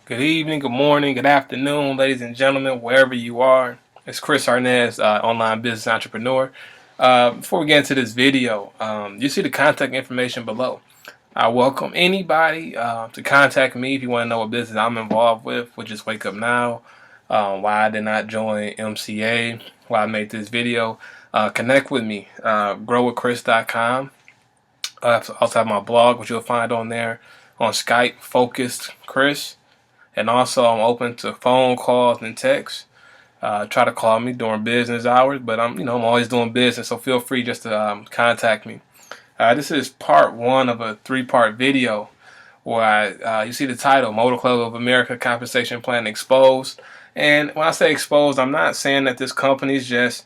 Good evening, good morning, good afternoon, ladies and gentlemen, wherever you are. It's Chris Arness, online business entrepreneur. Before we get into this video, you see the contact information below. I welcome anybody to contact me if you want to know what business I'm involved with, which is Wake Up Now, why I did not join MCA, why I made this video. Connect with me, growwithchris.com. I also have my blog, which you'll find on there, on Skype, Focused Chris. And also, I'm open to phone calls and texts. Try to call me during business hours, but I'm always doing business, so feel free just to contact me. This is part one of a three-part video where you see the title, Motor Club of America Compensation Plan Exposed. And when I say exposed, I'm not saying that this company is just,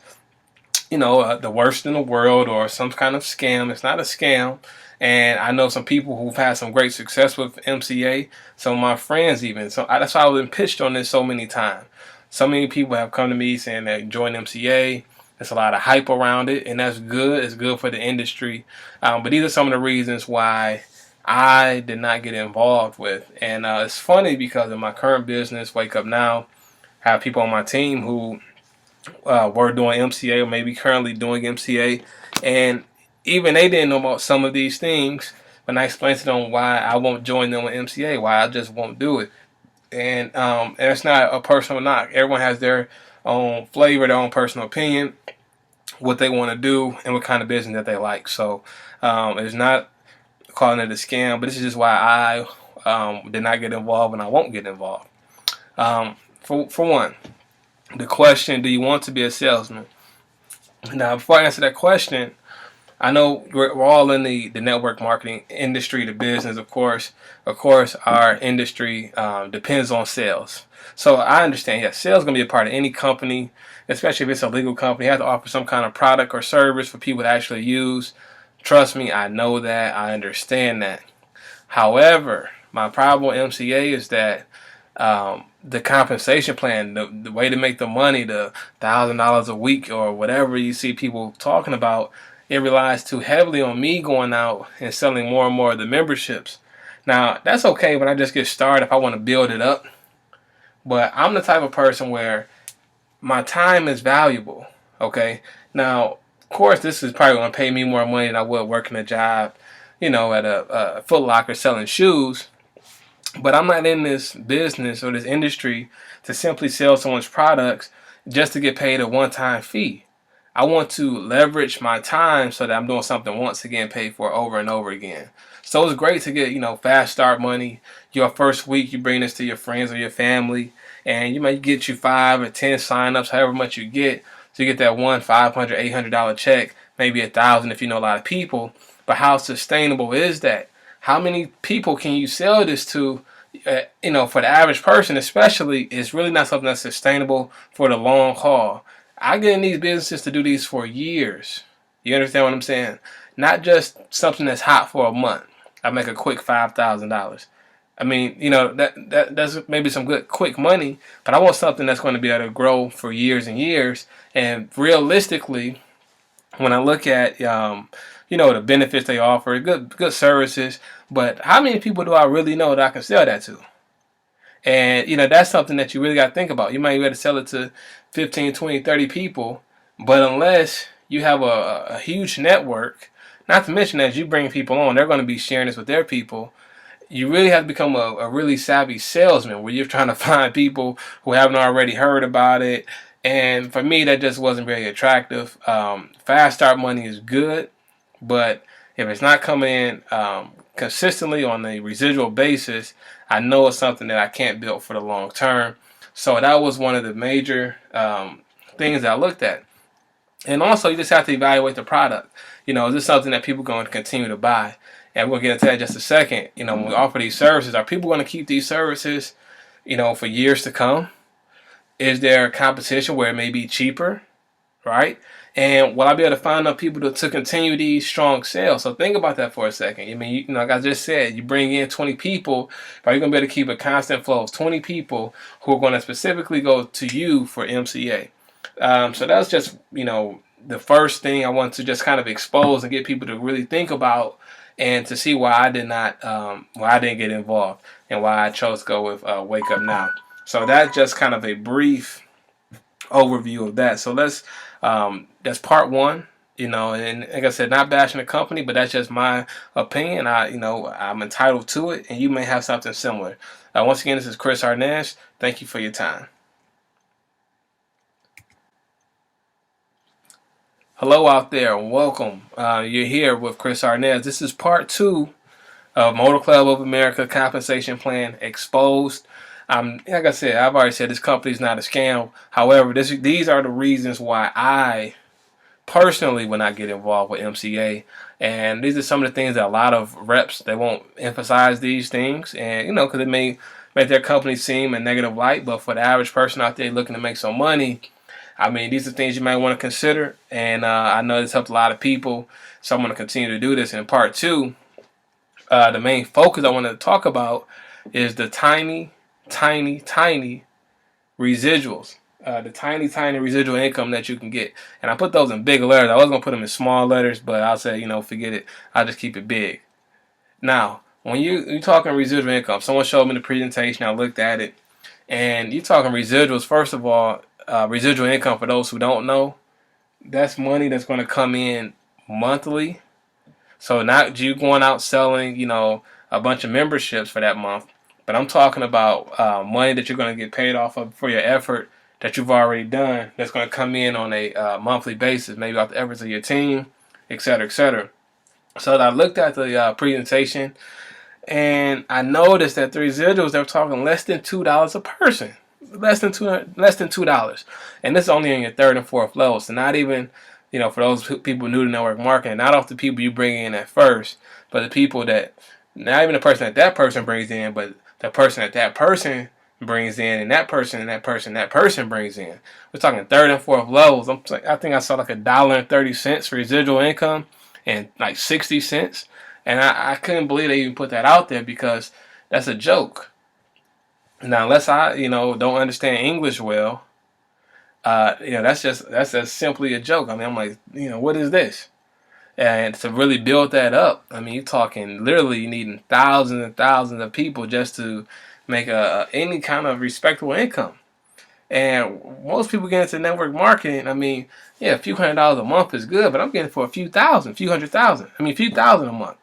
the worst in the world or some kind of scam. It's not a scam. And I know some people who've had some great success with MCA, some of my friends even. So that's why I've been pitched on this so many times. So many people have come to me saying they joined MCA. There's a lot of hype around it, and that's good. It's good for the industry. But these are some of the reasons why I did not get involved with. And it's funny because in my current business, Wake Up Now, I have people on my team who were doing MCA or maybe currently doing MCA. And even they didn't know about some of these things when I explained to them why I won't join them with MCA, why I just won't do it. And it's not a personal knock. Everyone has their own flavor, their own personal opinion, what they want to do, and what kind of business that they like. So it's not calling it a scam, but this is just why I did not get involved and I won't get involved. For one, the question, do you want to be a salesman? Now, before I answer that question, I know we're all in the network marketing industry, the business, of course. Of course, our industry depends on sales. So I understand, yes, sales is going to be a part of any company, especially if it's a legal company. You have to offer some kind of product or service for people to actually use. Trust me, I know that. I understand that. However, my problem with MCA is that the compensation plan, the way to make the money, the $1,000 a week or whatever you see people talking about, it relies too heavily on me going out and selling more and more of the memberships. Now, that's okay when I just get started if I want to build it up. But I'm the type of person where my time is valuable, okay? Now, of course, this is probably going to pay me more money than I would working a job, at a Foot Locker selling shoes. But I'm not in this business or this industry to simply sell someone's products just to get paid a one-time fee. I want to leverage my time so that I'm doing something once again, paid for over and over again. So it's great to get, fast start money. Your first week, you bring this to your friends or your family, and you might get you 5 or 10 signups, however much you get. So you get that one $500, $800 check, maybe $1,000 if you know a lot of people. But how sustainable is that? How many people can you sell this to? For the average person especially, it's really not something that's sustainable for the long haul. I get in these businesses to do these for years. You understand what I'm saying? Not just something that's hot for a month. I make a quick $5,000. I mean, that's maybe some good quick money, but I want something that's going to be able to grow for years and years. And realistically, when I look at the benefits they offer, good services, but how many people do I really know that I can sell that to? And that's something that you really got to think about. You might be able to sell it to 15, 20, 30 people, but unless you have a huge network, not to mention as you bring people on, they're going to be sharing this with their people. You really have to become a really savvy salesman where you're trying to find people who haven't already heard about it. And for me, that just wasn't very attractive. Fast start money is good, but if it's not coming in consistently on a residual basis, I know it's something that I can't build for the long term. So that was one of the major things that I looked at. And also, you just have to evaluate the product. Is this something that people are going to continue to buy? And we'll get into that in just a second. When we offer these services, are people going to keep these services, for years to come? Is there competition where it may be cheaper, right? And will I be able to find enough people to continue these strong sales? So think about that for a second. I mean, like I just said, you bring in 20 people, are you going to be able to keep a constant flow of 20 people who are going to specifically go to you for MCA? So that's just, the first thing I want to just kind of expose and get people to really think about and to see why I did not, why I didn't get involved, and why I chose to go with Wake Up Now. So that's just kind of a brief overview of that. So that's part one. And like I said, not bashing the company, but that's just my opinion. I'm entitled to it, and you may have something similar. Once again, this is Chris Arness. Thank you for your time. Hello out there, and welcome. You're here with Chris Arness. This is part two of Motor Club of America Compensation Plan Exposed. Like I said, I've already said this company is not a scam. However, these are the reasons why I personally would not get involved with MCA. And these are some of the things that a lot of reps, they won't emphasize these things. And, because it may make their company seem in negative light. But for the average person out there looking to make some money, these are things you might want to consider. And I know this helped a lot of people. So I'm going to continue to do this. In part two, the main focus I want to talk about is the tiny residuals. The tiny residual income that you can get. And I put those in big letters. I was going to put them in small letters, but I'll say, forget it. I'll just keep it big. Now, when you're talking residual income, someone showed me the presentation. I looked at it. And you're talking residuals. First of all, residual income, for those who don't know, that's money that's going to come in monthly. So not you going out selling, a bunch of memberships for that month. But I'm talking about money that you're going to get paid off of for your effort that you've already done, that's going to come in on a monthly basis, maybe off the efforts of your team, et cetera, et cetera. So I looked at the presentation, and I noticed that the residuals, they were talking less than $2 a person. Less than $2. And this is only on your third and fourth level. So not even, for those people new to network marketing, not off the people you bring in at first, but the people that, not even the person that person brings in, but the person that person brings in, and that person brings in. We're talking third and fourth levels. I think I saw like $1.30 for residual income and like 60 cents. And I couldn't believe they even put that out there, because that's a joke. Now, unless I, don't understand English well, that's just simply a joke. I'm like, what is this? And to really build that up, you're talking literally needing thousands and thousands of people just to make any kind of respectable income. And most people get into network marketing. A few $100s a month is good, but I'm getting for a few thousand, few $100,000. A few thousand a month.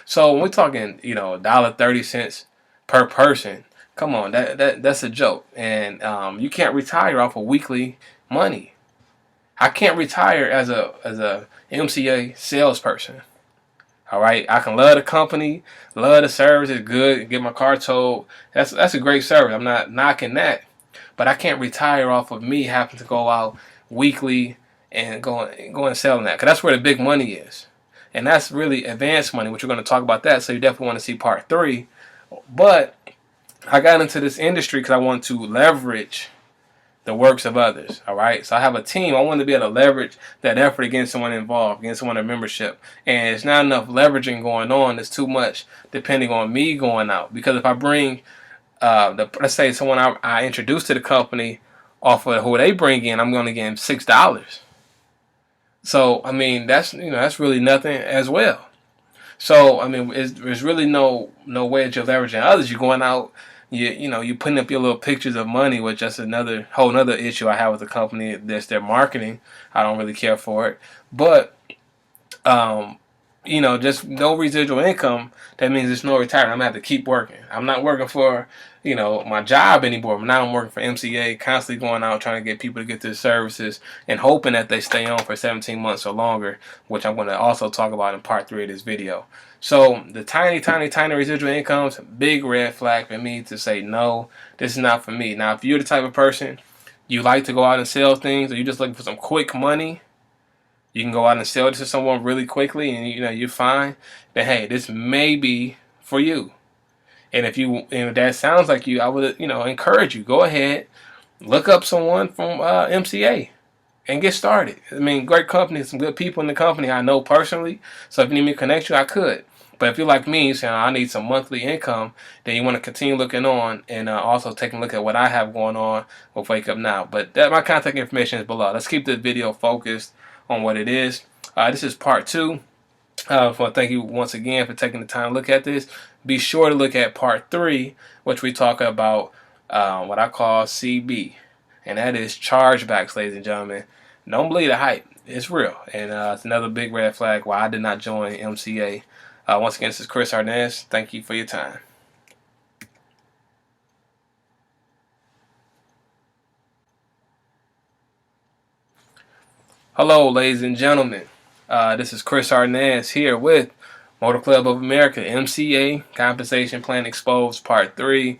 So when we're talking, $1.30 per person, come on, that's a joke. And you can't retire off of weekly money. I can't retire as a MCA salesperson. All right, I can love the company, love the service, it's good, get my car towed. That's a great service. I'm not knocking that, but I can't retire off of me having to go out weekly and go and selling that, because that's where the big money is, and that's really advanced money, which we're going to talk about that. So you definitely want to see part 3. But I got into this industry because I want to leverage the works of others. All right, so I have a team. I want to be able to leverage that effort against someone involved, against someone in membership, and it's not enough leveraging going on. It's too much depending on me going out, because if I bring let's say someone I introduce to the company off of who they bring in, I'm going to give them $6. So that's really nothing as well. So there's really no way that you're leveraging others. You're going out. You're putting up your little pictures of money, which that's whole another issue I have with the company. That's their marketing. I don't really care for it. But, just no residual income, that means there's no retirement. I'm going to have to keep working. I'm not working for, my job anymore. Now I'm working for MCA, constantly going out trying to get people to get their services and hoping that they stay on for 17 months or longer, which I'm going to also talk about in part 3 of this video. So the tiny residual incomes, big red flag for me to say, no, this is not for me. Now, if you're the type of person, you like to go out and sell things, or you're just looking for some quick money, you can go out and sell it to someone really quickly, and you're fine, then hey, this may be for you. And if that sounds like you, I would encourage you, go ahead, look up someone from MCA and get started. Great company, some good people in the company I know personally. So if you need me to connect you, I could. But if you're like me, saying I need some monthly income, then you want to continue looking on and also taking a look at what I have going on with Wake Up Now. But my contact information is below. Let's keep this video focused on what it is. This is part 2. Well, thank you once again for taking the time to look at this. Be sure to look at part 3, which we talk about what I call CB, and that is chargebacks, ladies and gentlemen. Don't believe the hype; it's real, and it's another big red flag why I did not join MCA. Once again, this is Chris Arness. Thank you for your time. Hello, ladies and gentlemen. This is Chris Arness here with Motor Club of America, MCA Compensation Plan Exposed Part 3.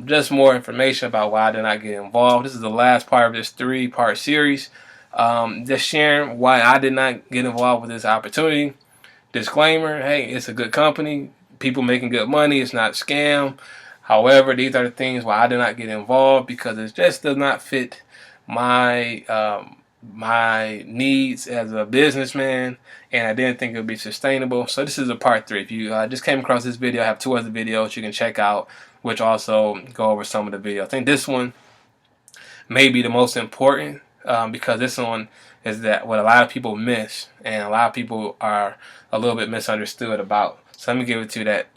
Just more information about why I did not get involved. This is the last part of this 3-part series. Just sharing why I did not get involved with this opportunity. Disclaimer, hey, it's a good company. People making good money. It's not a scam. However, these are the things why I did not get involved, because it just does not fit my my needs as a businessman, and I didn't think it would be sustainable. So this is a part 3. If you just came across this video, I have 2 other videos you can check out, which also go over some of the videos. I think this one may be the most important, because this one is that what a lot of people miss, and a lot of people are a little bit misunderstood about. So let me give it to you that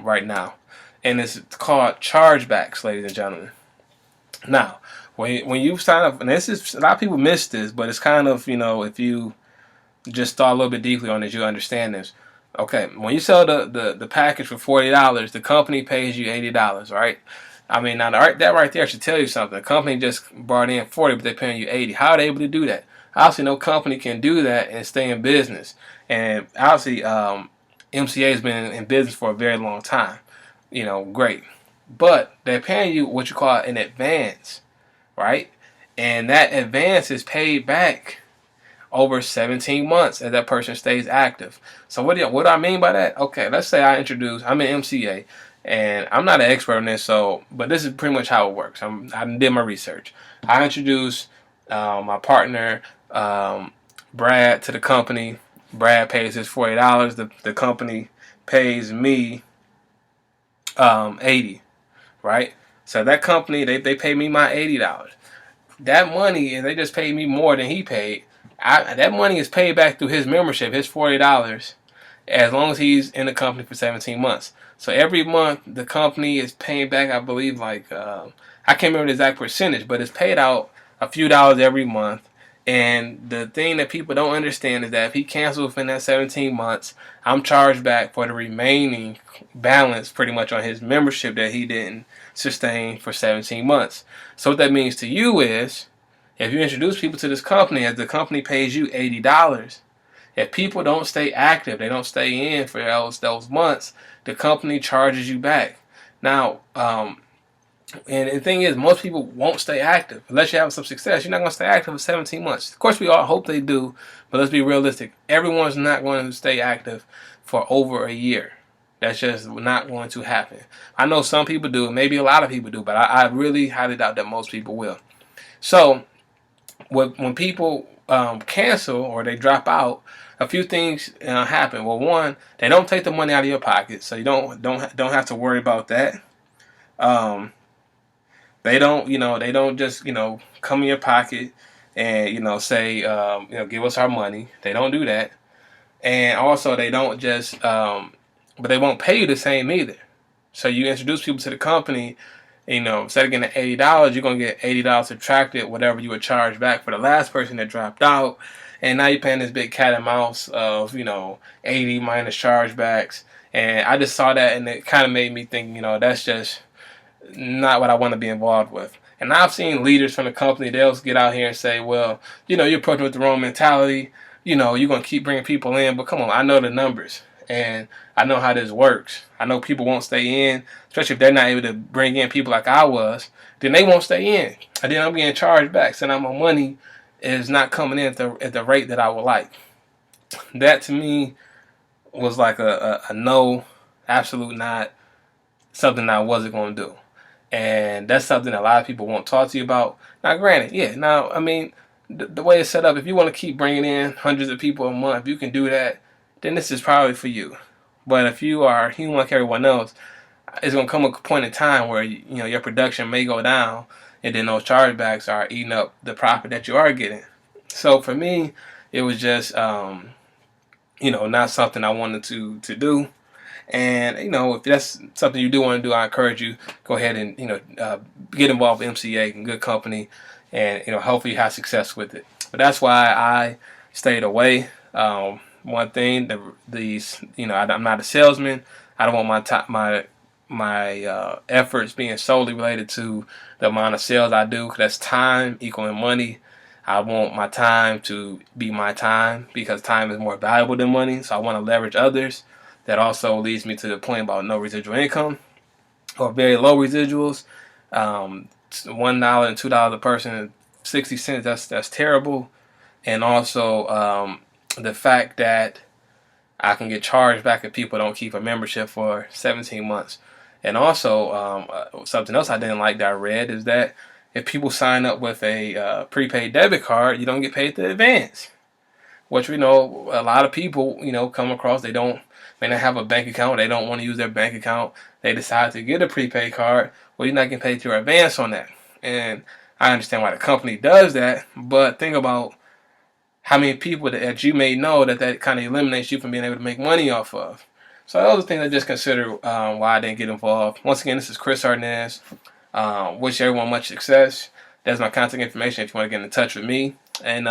right now, and it's called chargebacks, ladies and gentlemen. Now, when you sign up, and this is, a lot of people miss this, but it's kind of, if you just thought a little bit deeply on it, you understand this. Okay, when you sell the package for $40, the company pays you $80, right? I mean, now that right there should tell you something. The company just brought in 40, but they're paying you 80. How are they able to do that? Obviously, no company can do that and stay in business. And obviously, MCA has been in business for a very long time. Great. But they're paying you what you call an advance, right? And that advance is paid back over 17 months as that person stays active. So what do I mean by that? Okay, let's say I'm in MCA, and I'm not an expert on this, but this is pretty much how it works. I did my research. I introduced my partner, Brad, to the company. Brad pays his $40. The company pays me 80, right? So that company, they pay me my $80. That money, and they just paid me more than he paid. That money is paid back through his membership, his $40, as long as he's in the company for 17 months. So every month, the company is paying back, I believe, I can't remember the exact percentage, but it's paid out a few dollars every month. And the thing that people don't understand is that if he cancels within that 17 months, I'm charged back for the remaining balance pretty much on his membership that he didn't sustain for 17 months. So what that means to you is, if you introduce people to this company, as the company pays you $80, if people don't stay active, they don't stay in for those months, the company charges you back. Now, and the thing is, most people won't stay active unless you have some success. You're not going to stay active for 17 months. Of course, we all hope they do, but let's be realistic. Everyone's not going to stay active for over a year. That's just not going to happen. I know some people do, maybe a lot of people do, but I really highly doubt that most people will. So, when people cancel or they drop out, a few things happen. Well, one, they don't take the money out of your pocket, so you don't have to worry about that. They don't just come in your pocket and say give us our money. They don't do that, and also they don't just but they won't pay you the same either. So you introduce people to the company, instead of getting $80, you're gonna get $80 subtracted whatever you were charged back for the last person that dropped out, and now you're paying this big cat and mouse of 80 minus chargebacks. And I just saw that, and it kind of made me think, that's just not what I want to be involved with. And I've seen leaders from the company, they'll get out here and say, well, you're approaching with the wrong mentality. You're going to keep bringing people in. But come on, I know the numbers. And I know how this works. I know people won't stay in, especially if they're not able to bring in people like I was. Then they won't stay in. And then I'm getting charged back. So now my money is not coming in at the rate that I would like. That to me was like a no, absolute not, something I wasn't going to do. And that's something a lot of people won't talk to you about. Now, granted, yeah. Now, I mean, the way it's set up, if you want to keep bringing in hundreds of people a month, if you can do that, then this is probably for you. But if you are human like everyone else, it's going to come a point in time where your production may go down, and then those chargebacks are eating up the profit that you are getting. So for me, it was just not something I wanted to do. And if that's something you do want to do, I encourage you, go ahead and get involved with MCA, and good company, and hopefully you have success with it. But that's why I stayed away. One thing, I'm not a salesman. I don't want my efforts being solely related to the amount of sales I do, because that's time equaling money. I want my time to be my time, because time is more valuable than money. So I want to leverage others. That also leads me to the point about no residual income or very low residuals. $1 and $2 a person, 60 cents. That's terrible. And also the fact that I can get charged back if people don't keep a membership for 17 months. And also something else I didn't like that I read is that if people sign up with a prepaid debit card, you don't get paid the advance. Which we know a lot of people, come across, they may not have a bank account, they don't want to use their bank account, they decide to get a prepaid card. Well, you're not getting paid your advance on that. And I understand why the company does that, but think about how many people that you may know that kind of eliminates you from being able to make money off of. So those are things I just consider why I didn't get involved. Once again, this is Chris Arness. Wish everyone much success. There's my contact information if you want to get in touch with me. And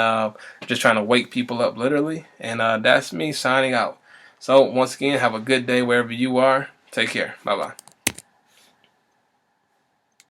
just trying to wake people up, literally. And that's me signing out. So once again, have a good day wherever you are. Take care. Bye-bye.